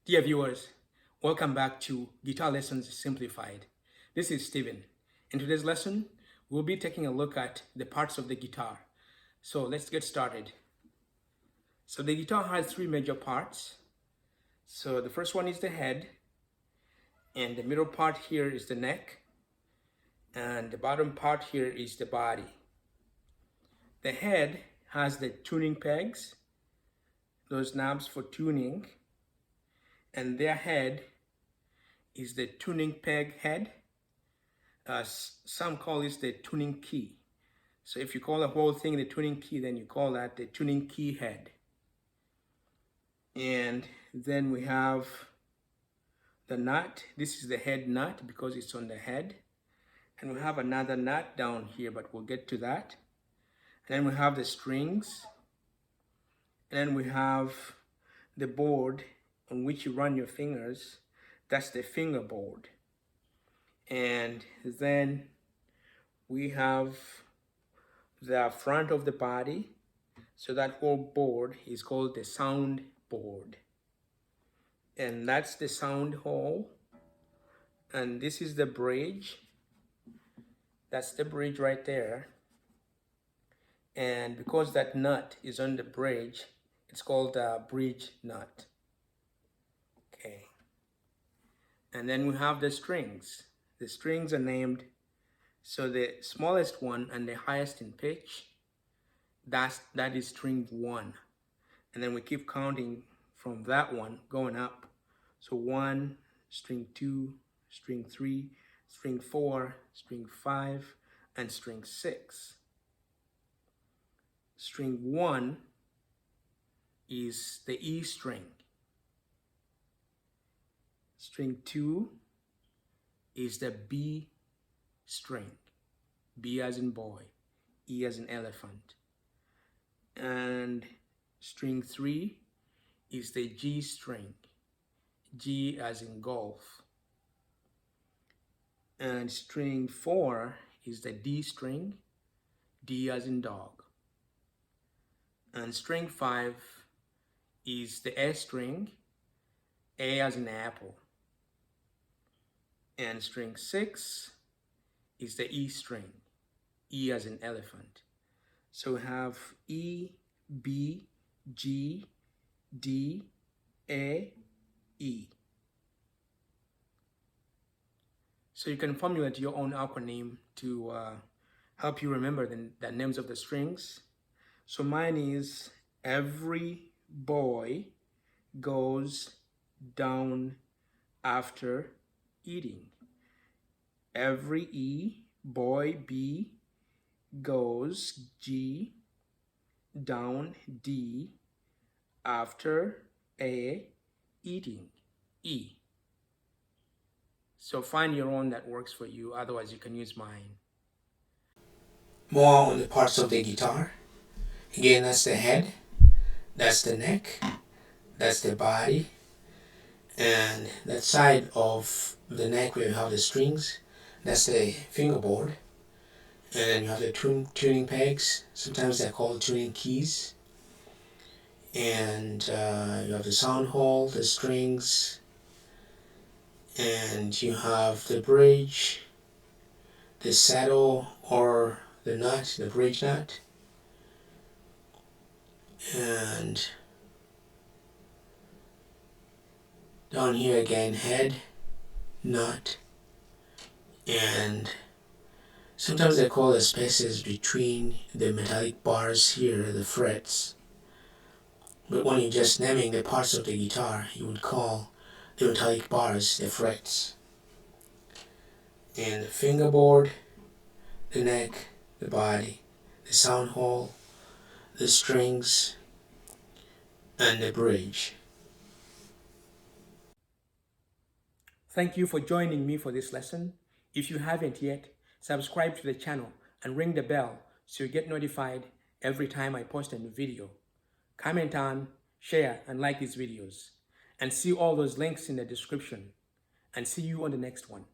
Dear viewers, welcome back to Guitar Lessons Simplified. This is Steven. In today's lesson, we'll be taking a look at the parts of the guitar. So let's get started. So the guitar has three major parts. So the first one is the head, and the middle part here is the neck, and the bottom part here is the body. The head has the tuning pegs, those knobs for tuning, and their head is the tuning peg head. Some call this the tuning key. So if you call the whole thing the tuning key, then you call that the tuning key head. And then we have the nut. This is the head nut because it's on the head. And we have another nut down here, but we'll get to that. And then we have the strings. And then we have the board on which you run your fingers. That's the fingerboard. And then we have the front of the body. So that whole board is called the sound board. And that's the sound hole. And this is the bridge. That's the bridge right there. And because that nut is on the bridge, it's called a bridge nut. Okay. And then we have the strings. The strings are named, so the smallest one and the highest in pitch, that is string 1. And then we keep counting from that one going up. So 1, string 2, string 3, string 4, string 5, and string 6. String 1 is the E string. String 2 is the B string. B as in boy, E as in elephant. And string 3 is the G string. G as in golf. And string 4 is the D string. D as in dog. And string 5 is the A string. A as in apple. And string 6 is the E string, E as in elephant. So we have E, B, G, D, A, E. So you can formulate your own Aqua name to help you remember the names of the strings. So mine is every boy goes down after eating. Every E, boy, B, goes, G, down, D, after A, eating, E. So find your own that works for you, otherwise you can use mine. More on the parts of the guitar. Again, that's the head, that's the neck, that's the body, and that side of the neck where you have the strings, that's the fingerboard. And then you have the tuning pegs. Sometimes they're called tuning keys. And you have the sound hole, the strings, and you have the bridge, the saddle or the nut, the bridge nut, and down here again, head, nut, and sometimes they call the spaces between the metallic bars here, the frets. But when you're just naming the parts of the guitar, you would call the metallic bars the frets. And the fingerboard, the neck, the body, the sound hole, the strings, and the bridge. Thank you for joining me for this lesson. If you haven't yet, subscribe to the channel and ring the bell so you get notified every time I post a new video. Comment on, share, and like these videos. And see all those links in the description. And see you on the next one.